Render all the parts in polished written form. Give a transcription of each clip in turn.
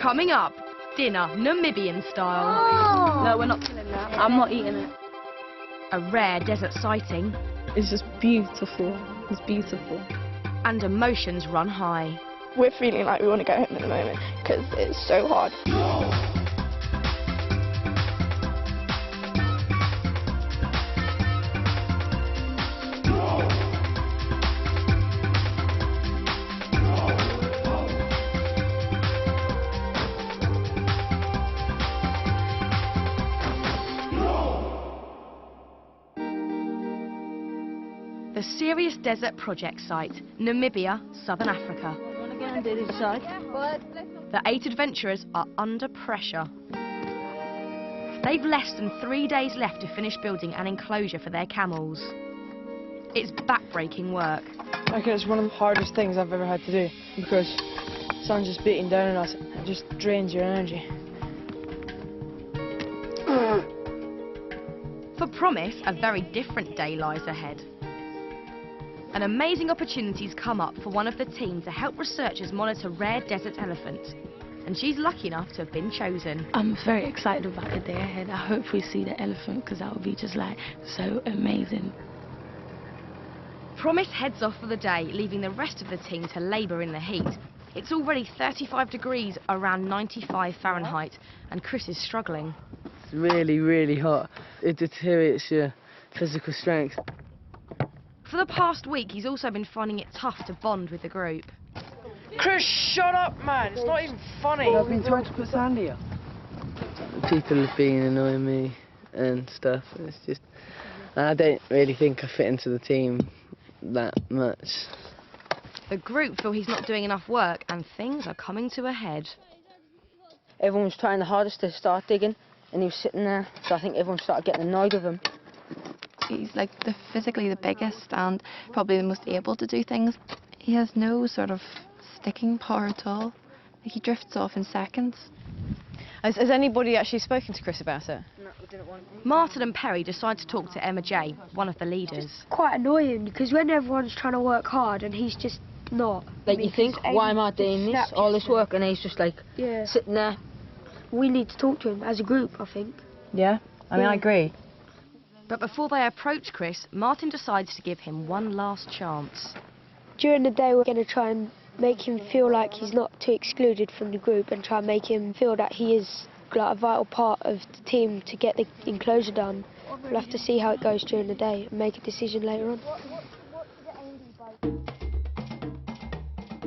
Coming up, dinner Namibian style. Oh. No, we're not killing that. I'm not eating it. A rare desert sighting. It's just beautiful. It's beautiful. And emotions run high. We're feeling like we want to go home at the moment because it's so hard. The Serious Desert Project site, Namibia, Southern Africa. The 8 adventurers are under pressure. They've less than 3 days left to finish building an enclosure for their camels. It's back-breaking work. I reckon it's one of the hardest things I've ever had to do because the sun's just beating down on us. It just drains your energy. For Promise, a very different day lies ahead. An amazing opportunity's come up for one of the team to help researchers monitor rare desert elephants. And she's lucky enough to have been chosen. I'm very excited about the day ahead. I hope we see the elephant because that would be just like so amazing. Promise heads off for the day, leaving the rest of the team to labour in the heat. It's already 35 degrees, around 95 Fahrenheit, and Chris is struggling. It's really, really hot. It deteriorates your physical strength. For the past week, he's also been finding it tough to bond with the group. Chris, shut up, man! It's not even funny. I've been trying to put sand here. People have been annoying me and stuff. It's just, I don't really think I fit into the team that much. The group feel he's not doing enough work, and things are coming to a head. Everyone was trying the hardest to start digging, and he was sitting there, so I think everyone started getting annoyed with him. He's like physically the biggest and probably the most able to do things. He has no sort of sticking power at all. Like he drifts off in seconds. Has anybody actually spoken to Chris about it? No, we didn't want him. Martin and Perry decide to talk to Emma J, one of the leaders. Quite annoying because when everyone's trying to work hard and he's just not. Like you think, why am I doing this? All this work, and he's just like sitting there. We need to talk to him as a group, I think. Yeah, I mean, I agree. But before they approach Chris, Martin decides to give him one last chance. During the day, we're going to try and make him feel like he's not too excluded from the group and try and make him feel that he is like a vital part of the team to get the enclosure done. We'll have to see how it goes during the day and make a decision later on.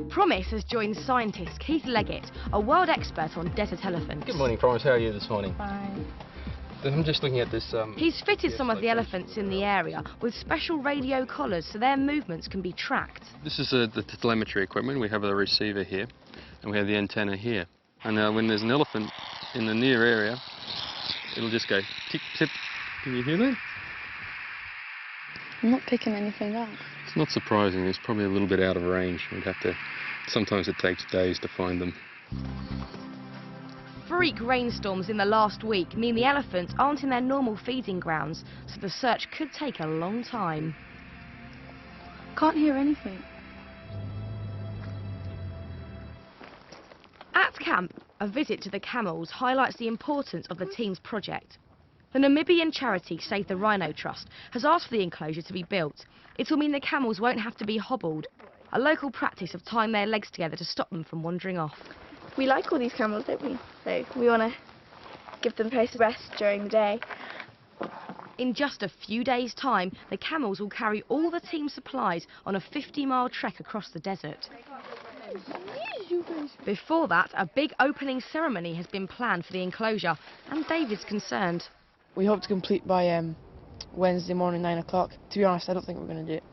Promise has joined scientist Keith Leggett, a world expert on desert elephants. Good morning, Promise. How are you this morning? Fine. I'm just looking at this... He's fitted some of the elephants in the area with special radio collars so their movements can be tracked. This is the telemetry equipment. We have a receiver here, and we have the antenna here. And when there's an elephant in the near area, it'll just go tick, tip. Can you hear that? I'm not picking anything up. It's not surprising. It's probably a little bit out of range. We'd have to... Sometimes it takes days to find them. Freak rainstorms in the last week mean the elephants aren't in their normal feeding grounds, so the search could take a long time. Can't hear anything. At camp, a visit to the camels highlights the importance of the team's project. The Namibian charity Save the Rhino Trust has asked for the enclosure to be built. It will mean the camels won't have to be hobbled, a local practice of tying their legs together to stop them from wandering off. We like all these camels, don't we? So we want to give them a place to rest during the day. In just a few days' time, the camels will carry all the team's supplies on a 50-mile trek across the desert. Before that, a big opening ceremony has been planned for the enclosure, and David's concerned. We hope to complete by Wednesday morning, 9 o'clock. To be honest, I don't think we're going to do it.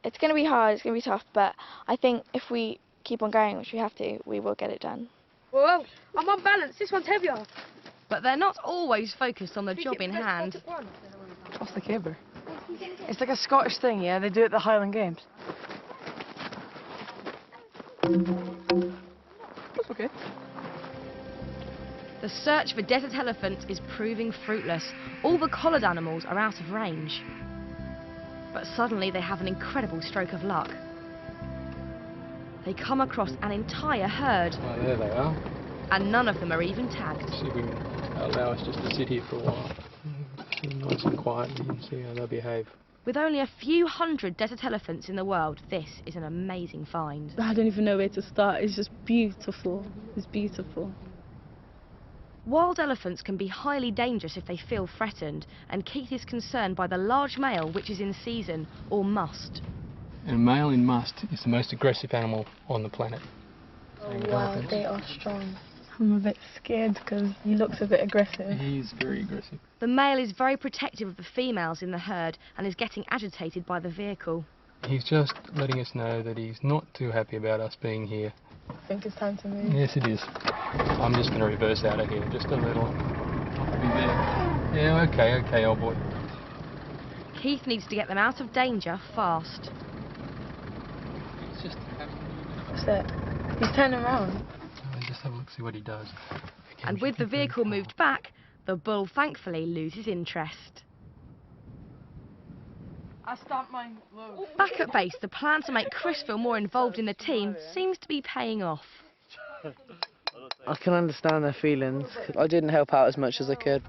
It's going to be hard, it's going to be tough, but I think if we keep on going, which we have to, we will get it done. Whoa, I'm on balance. This one's heavier. But they're not always focused on the job in hand. What's the caber? It's like a Scottish thing, yeah? They do it at the Highland Games. That's okay. The search for desert elephants is proving fruitless. All the collared animals are out of range. But suddenly they have an incredible stroke of luck. They come across an entire herd. Oh, there they are. and none of them are even tagged. See if we can allow us just to sit here for a while. Nice and quietly and see how they behave. With only a few hundred desert elephants in the world, this is an amazing find. I don't even know where to start. It's just beautiful. It's beautiful. Wild elephants can be highly dangerous if they feel threatened, and Keith is concerned by the large male which is in season, or must. And a male in must is the most aggressive animal on the planet. Wow, they are strong. I'm a bit scared because he looks a bit aggressive. He's very aggressive. The male is very protective of the females in the herd and is getting agitated by the vehicle. He's just letting us know that he's not too happy about us being here. I think it's time to move. Yes, it is. I'm just going to reverse out of here just a little. Not to be there. Yeah, okay, old boy. Keith needs to get them out of danger fast. It's just What's that? He's turning around. just have a look, see what he does. And with the vehicle moved back, the bull thankfully loses interest. I stopped my load. Back at base, the plan to make Chris feel more involved in the team seems to be paying off. I can understand their feelings. I didn't help out as much as I could.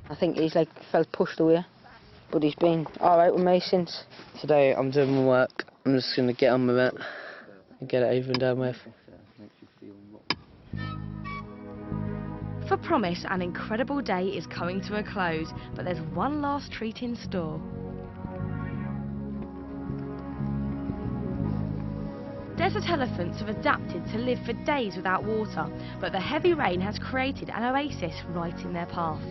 I think he's like felt pushed away, but he's been alright with me since. Today I'm doing my work. I'm just going to get on with it and get it over and done with. For Promise, an incredible day is coming to a close, but there's one last treat in store. Desert elephants have adapted to live for days without water, but the heavy rain has created an oasis right in their path.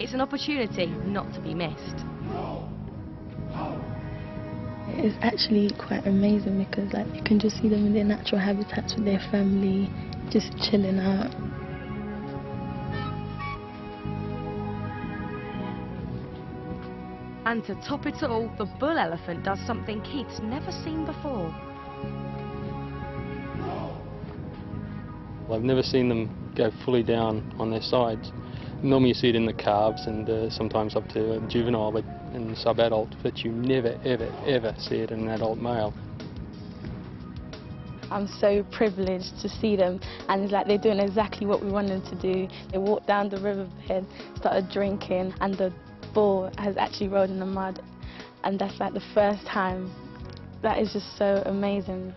It's an opportunity not to be missed. It's actually quite amazing because like you can just see them in their natural habitats with their family, just chilling out. And to top it all, the bull elephant does something Keith's never seen before. Well, I've never seen them go fully down on their sides. Normally you see it in the calves and sometimes up to a juvenile but in sub-adult, but you never, ever, ever see it in an adult male. I'm so privileged to see them, and it's like they're doing exactly what we want them to do. They walked down the riverbed, started drinking, and the bull has actually rolled in the mud, and that's like the first time. That is just so amazing.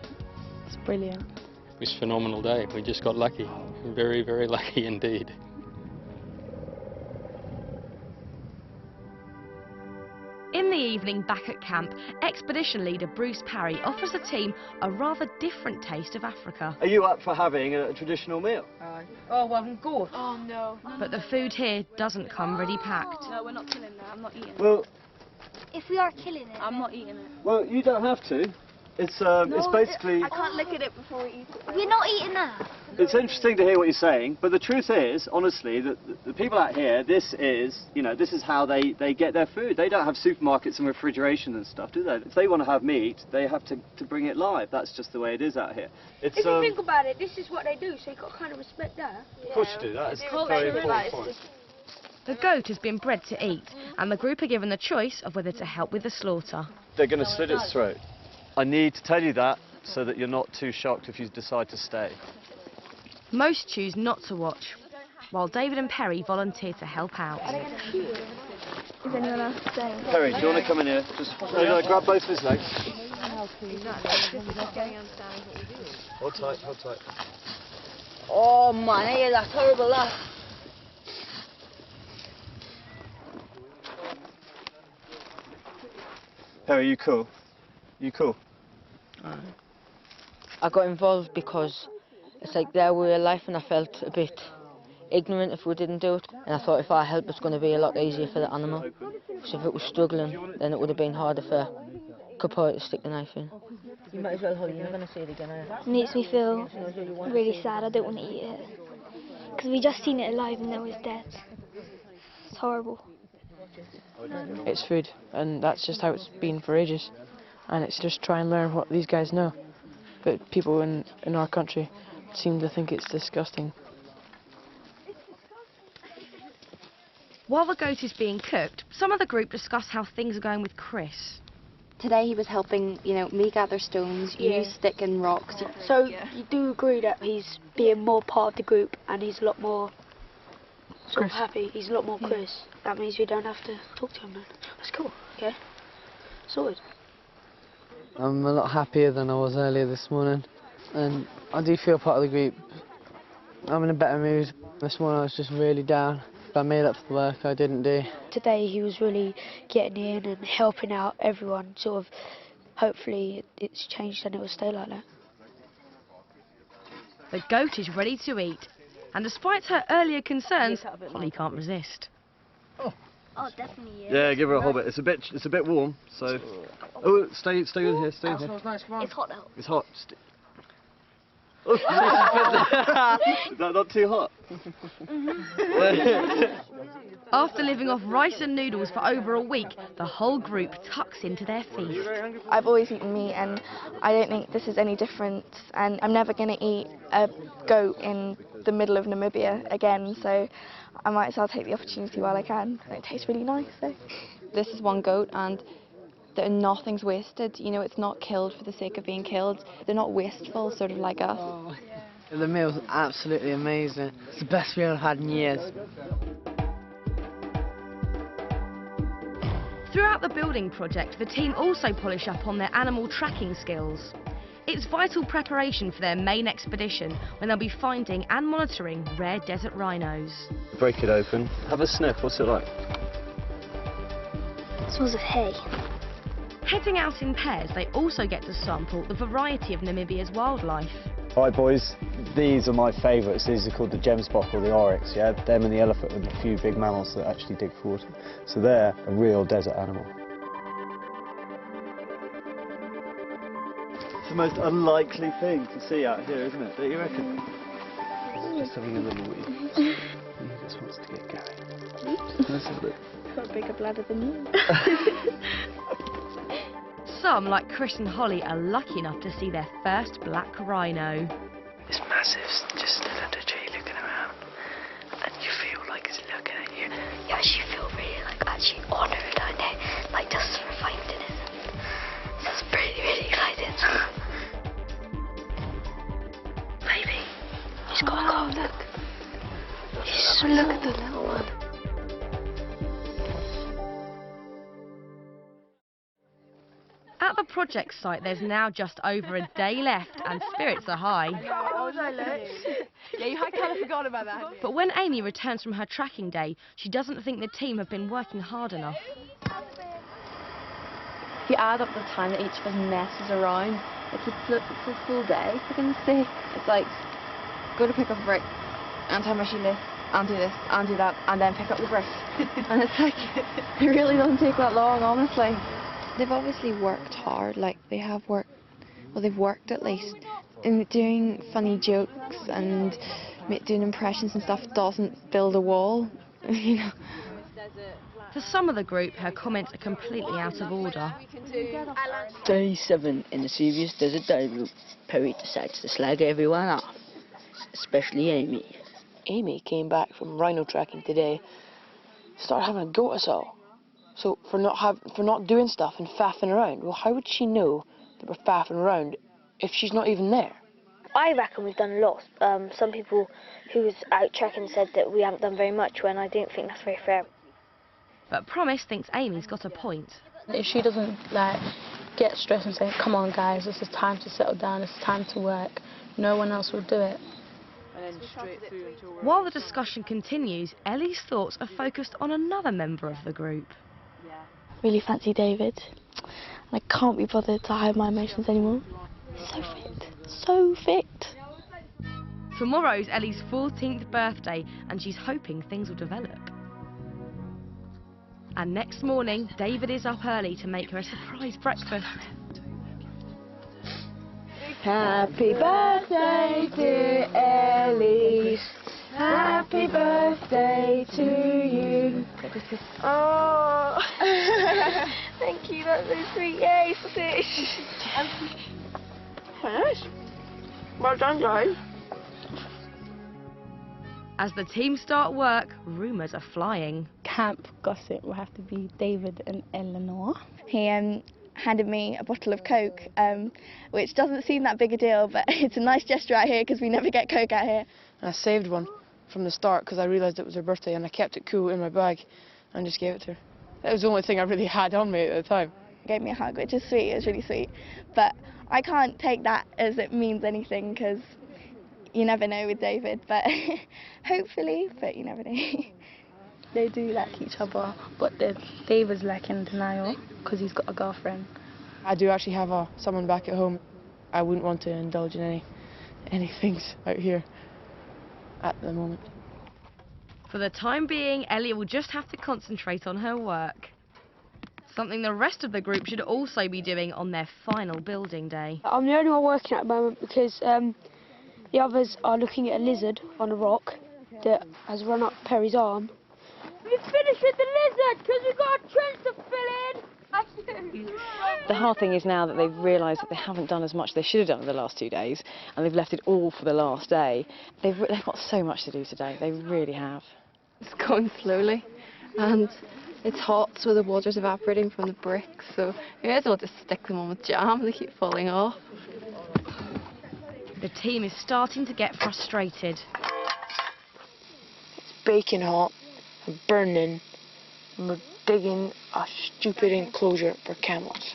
It's brilliant. It was a phenomenal day. We just got lucky. Very, very lucky indeed. In the evening back at camp, expedition leader Bruce Parry offers the team a rather different taste of Africa. Are you up for having a traditional meal? Oh, well, I'm good. Oh no. But the food here doesn't come ready packed. No, we're not killing that. I'm not eating it. Well, If we are killing it, I'm not eating it. well, you don't have to. It's basically. I can't look at it before we eat it. we're not eating that. It's interesting to hear what you're saying, but the truth is, honestly, that the people out here, this is how they get their food. They don't have supermarkets and refrigeration and stuff, do they? If they want to have meat, they have to bring it live. That's just the way it is out here. It's, If you think about it, this is what they do, so you've got to kind of respect that. of course you do. That is a very important point. The goat has been bred to eat, and the group are given the choice of whether to help with the slaughter. They're going to slit its throat. I need to tell you that so that you're not too shocked if you decide to stay. Most choose not to watch, while David and Perry volunteer to help out. Is anyone else staying? Perry, do you want to come in here? Just grab both of his legs. Hold tight, hold tight. Oh man, I hear that horrible laugh. Perry, you cool? You cool? I got involved because it's like their way of life, and I felt a bit ignorant if we didn't do it. And I thought if I help, it's going to be a lot easier for the animal. So if it was struggling, then it would have been harder for Kapoor to stick the knife in. You might as well hold it. You're not going to see it again. It makes me feel really sad. I don't want to eat it. Because we just seen it alive and now it's dead. It's horrible. It's food, and that's just how it's been for ages. And it's just try and learn what these guys know. But people in our country seem to think it's disgusting. While the goat is being cooked, some of the group discuss how things are going with Chris. Today he was helping, you know, me gather stones, you stick in rocks. So you do agree that he's being more part of the group and he's a lot more sort of happy. He's a lot more Chris. That means we don't have to talk to him then. That's cool. Okay. Sorted. I'm a lot happier than I was earlier this morning, and I do feel part of the group. I'm in a better mood. This morning I was just really down. I made up for the work I didn't do. Today he was really getting in and helping out everyone, sort of. Hopefully it's changed and it will stay like that. The goat is ready to eat, and despite her earlier concerns, Holly can't resist. Oh, definitely. Yeah, give her a hobbit. It's a bit warm, so. Oh, stay in here, stay in here. It's hot now. It's hot. Is that not too hot? After living off rice and noodles for over a week, the whole group tucks into their feast. I've always eaten meat and I don't think this is any different, and I'm never going to eat a goat in the middle of Namibia again, so I might as well take the opportunity while I can. And it tastes really nice, so. This is one goat and nothing's wasted, you know, it's not killed for the sake of being killed. They're not wasteful, sort of like us. The meal's absolutely amazing. It's the best meal I've had in years. Throughout the building project, the team also polish up on their animal tracking skills. It's vital preparation for their main expedition, when they'll be finding and monitoring rare desert rhinos. Break it open. Have a sniff. What's it like? It smells of hay. Heading out in pairs, they also get to sample the variety of Namibia's wildlife. Alright boys, these are my favourites. These are called the gemsbok or the oryx, yeah? Them and the elephant and a few big mammals that actually dig for water. So they're a real desert animal. It's the most unlikely thing to see out here, isn't it? Don't you reckon? Just having a little wee. He just wants to get going. Let's have a look. Got a bigger bladder than you. Some, like Chris and Holly, are lucky enough to see their first black rhino. It's massive, just stood under a tree looking around, and you feel like it's looking at you. You actually feel really actually honoured, I know, like just for finding it. So it's really exciting. Baby, he's got a cold look. Look at the little one. At the project site, there's now just over a day left and spirits are high. Yeah, you kind of forgot about that. But when Amy returns from her tracking day, she doesn't think the team have been working hard enough. If you add up the time that each of us messes around, it's a full day, for goodness sake. It's like, go to pick up a brick, and tie my shoelace, and do this, and do that, and then pick up the brick. And it's like, it really doesn't take that long, honestly. They've obviously worked hard, like they have worked, well they've worked at least. And doing funny jokes and doing impressions and stuff doesn't build a wall, you know. For some of the group, her comments are completely out of order. Day 7 in the serious desert dive route, Perry decides to slag everyone off, especially Amy. Amy came back from rhino tracking today, started having a go at us all. So for not doing stuff and faffing around, well, how would she know that we're faffing around if she's not even there? I reckon we've done a lot. Some people who was out tracking said that we haven't done very much, when I don't think that's very fair. But Promise thinks Amy's got a point. If she doesn't get stressed and say, come on guys, this is time to settle down, it's time to work, no one else will do it. While the discussion continues, Ellie's thoughts are focused on another member of the group. Really fancy David, and I can't be bothered to hide my emotions anymore. He's so fit, so fit. Tomorrow's Ellie's 14th birthday, and she's hoping things will develop. And next morning, David is up early to make her a surprise breakfast. Happy birthday, dear Ellie. Happy birthday to you. Oh, thank you, that's so sweet. Yay, sausage. Very nice. Well done, guys. As the team start work, rumours are flying. Camp gossip will have to be David and Eleanor. He handed me a bottle of Coke, which doesn't seem that big a deal, but it's a nice gesture out here because we never get Coke out here. I saved one from the start because I realised it was her birthday, and I kept it cool in my bag and just gave it to her. That was the only thing I really had on me at the time. Gave me a hug, which is sweet. It was really sweet, but I can't take that as it means anything because you never know with David, but hopefully, but you never know. They do like each other, but David's like in denial because he's got a girlfriend. I do actually have someone back at home. I wouldn't want to indulge in any things out here at the moment. For the time being, Ellie will just have to concentrate on her work. Something the rest of the group should also be doing on their final building day. I'm the only one working at the moment because the others are looking at a lizard on a rock that has run up Perry's arm. We finished with the lizard because we've got a trench to fill in. The hard thing is now that they've realised that they haven't done as much as they should have done in the last 2 days, and they've left it all for the last day. They've got so much to do today, they really have. It's going slowly, and it's hot, so the water's evaporating from the bricks, so you might as well just stick them on with jam, they keep falling off. The team is starting to get frustrated. It's baking hot and burning, and we're digging a stupid enclosure for camels.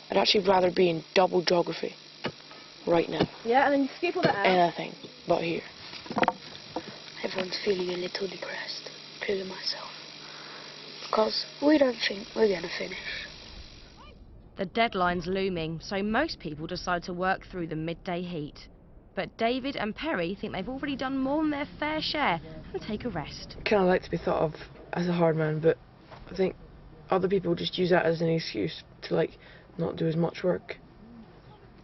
I'd actually rather be in double geography right now. Yeah, and then you skip all that out. Anything but here. Everyone's feeling a little depressed, including myself, because we don't think we're going to finish. The deadline's looming, so most people decide to work through the midday heat. But David and Perry think they've already done more than their fair share and take a rest. I kind of like to be thought of as a hard man, but I think other people just use that as an excuse to not do as much work.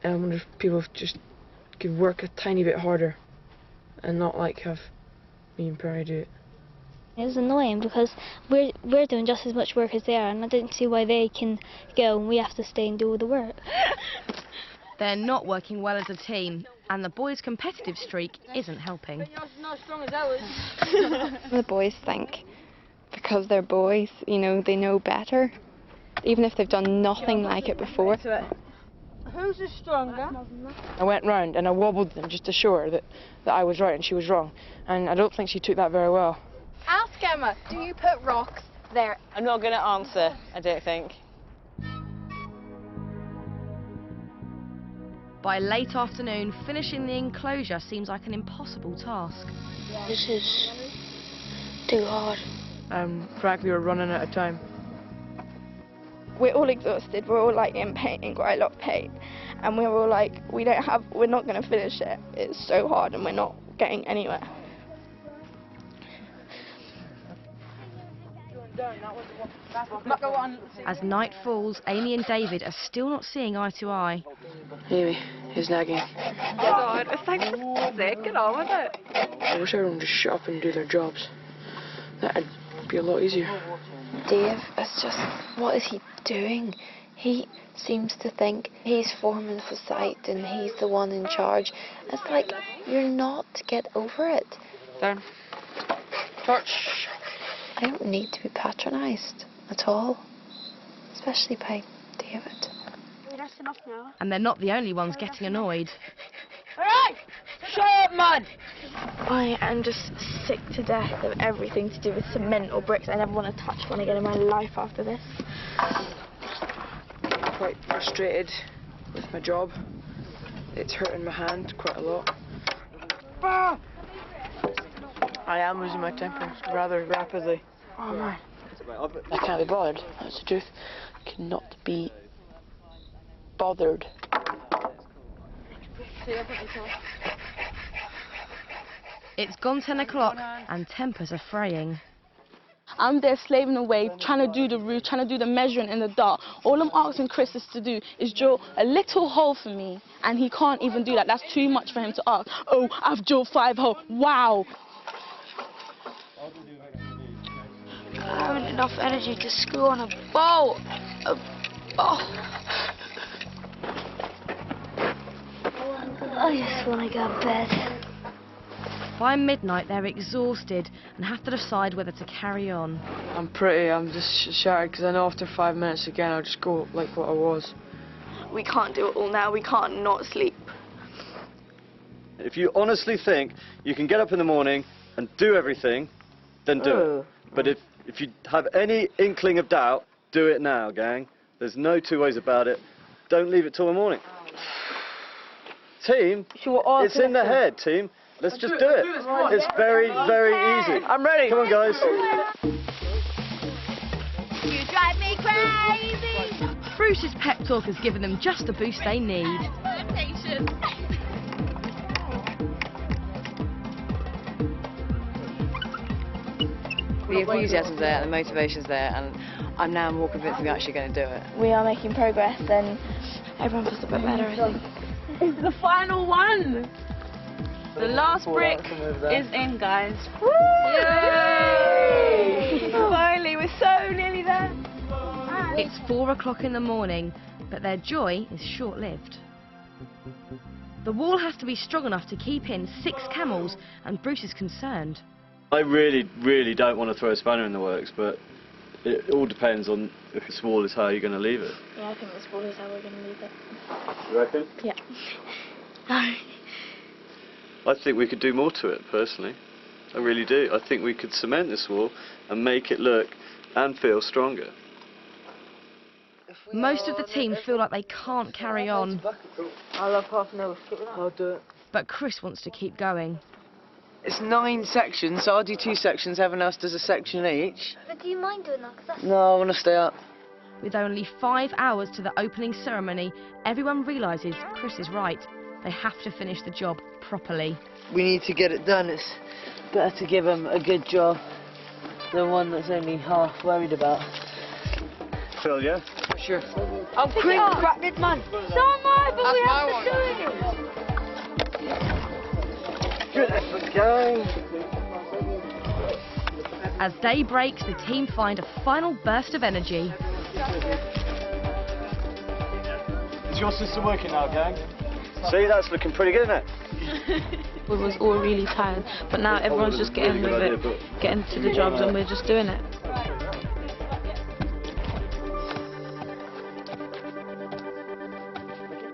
And I wonder if people just could work a tiny bit harder and not have me and Perry do it. It's annoying because we're doing just as much work as they are, and I don't see why they can go and we have to stay and do all the work. They're not working well as a team, and the boys' competitive streak isn't helping. The boys think because they're boys, they know better, even if they've done nothing like it before. Who's the stronger? I went round and I wobbled them just to show her that I was right and she was wrong, and I don't think she took that very well. Ask Emma, do you put rocks there? I'm not going to answer, I don't think. By late afternoon, finishing the enclosure seems like an impossible task. This is too hard. Frankly, we're running out of time. We're all exhausted, we're all in pain, in quite a lot of pain, and we're all we're not going to finish it. It's so hard and we're not getting anywhere. As night falls, Amy and David are still not seeing eye to eye. Amy, he's nagging. Oh God, it's like sick, get on with it. I wish everyone would just shut up and do their jobs. That'd be a lot easier. Dave, it's just, what is he doing? He seems to think he's foreman for site and he's the one in charge. It's like, you're not, get over it. Down. Torch. I don't need to be patronised at all, especially by David. That's enough now. And they're not the only ones getting annoyed. Alright! Shut up, man! I am just sick to death of everything to do with cement or bricks. I never want to touch one again in my life after this. I'm quite frustrated with my job. It's hurting my hand quite a lot. I am losing my temper rather rapidly. Oh man. I can't be bothered. That's the truth. I cannot be bothered. It's gone 10 o'clock and tempers are fraying. I'm there slaving away, trying to do the roof, trying to do the measuring in the dark. All I'm asking Chris is to do is drill a little hole for me, and he can't even do that. That's too much for him to ask. Oh, I've drilled 5 holes. Wow. I haven't enough energy to screw on a bolt. I just want to go to bed. By midnight, they're exhausted and and have to decide whether to carry on. I'm just shattered because I know after 5 minutes again I'll just go like what I was. We can't do it all now. We can't not sleep. If you honestly think you can get up in the morning and do everything, then do it. But if you have any inkling of doubt, do it now, gang. There's no two ways about it. Don't leave it till the morning. Team, it's in the head, team. Let's just do it. It's very, very easy. I'm ready. Come on, guys. You drive me crazy! Bruce's pep talk has given them just the boost they need. The enthusiasm's there, the motivation's there, and I'm now more convinced we're actually going to do it. We are making progress, and everyone feels a bit better, I think. It's the final one! The last brick is in, guys. Woo! Yay! Finally, we're so nearly there. It's 4 o'clock in the morning, but their joy is short-lived. The wall has to be strong enough to keep in 6 camels, and Bruce is concerned. I really, really don't want to throw a spanner in the works, but it all depends on if this wall is how you're going to leave it. Yeah, I think this wall is how we're going to leave it. You reckon? Yeah. I think we could do more to it, personally. I really do. I think we could cement this wall and make it look and feel stronger. Most of the team feel like they can't carry on. I'll have half an hour. I'll do it. But Chris wants to keep going. It's 9 sections, so I'll do 2 sections, everyone else does a section each. But do you mind doing that? 'Cause that's... No, I want to stay up. With only 5 hours to the opening ceremony, everyone realises Chris is right. They have to finish the job properly. We need to get it done. It's better to give them a good job than one that's only half worried about. Phil, yeah? Sure. I'm quick, crack it, man. So am I, but we have to do it. Good effort, gang. As day breaks, the team find a final burst of energy. Is your system working now, gang? See, that's looking pretty good, isn't it? We was all really tired, but now everyone's just getting with it, getting to the jobs, and we're just doing it.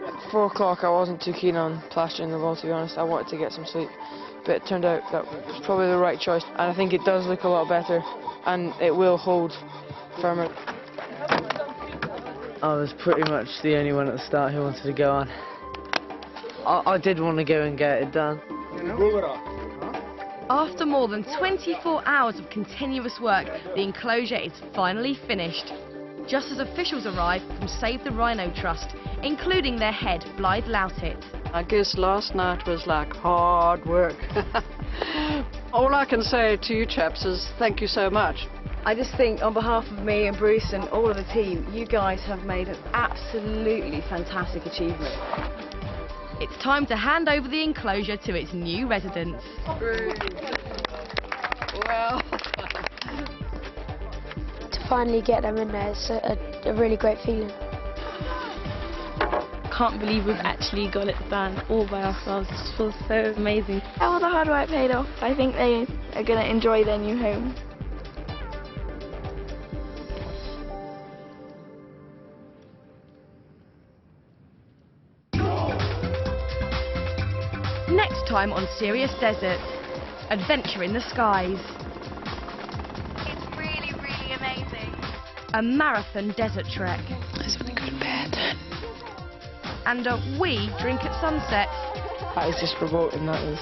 At 4 o'clock, I wasn't too keen on plastering the wall, to be honest. I wanted to get some sleep, but it turned out that was probably the right choice, and I think it does look a lot better, and it will hold firmer. I was pretty much the only one at the start who wanted to go on. I did want to go and get it done. After more than 24 hours of continuous work, the enclosure is finally finished. Just as officials arrive from Save the Rhino Trust, including their head, Blythe Loughtit. I guess last night was like hard work. All I can say to you chaps is thank you so much. I just think on behalf of me and Bruce and all of the team, you guys have made an absolutely fantastic achievement. It's time to hand over the enclosure to its new residents. Well. To finally get them in there, it's a really great feeling. Can't believe we've actually got it done all by ourselves. It just feels so amazing. All the hard work paid off. I think they are going to enjoy their new home. Next time on Serious Desert, Adventure in the Skies. It's really, really amazing. A marathon desert trek. I just want to go to bed. And a We Drink at Sunset. That is just revolting, that is.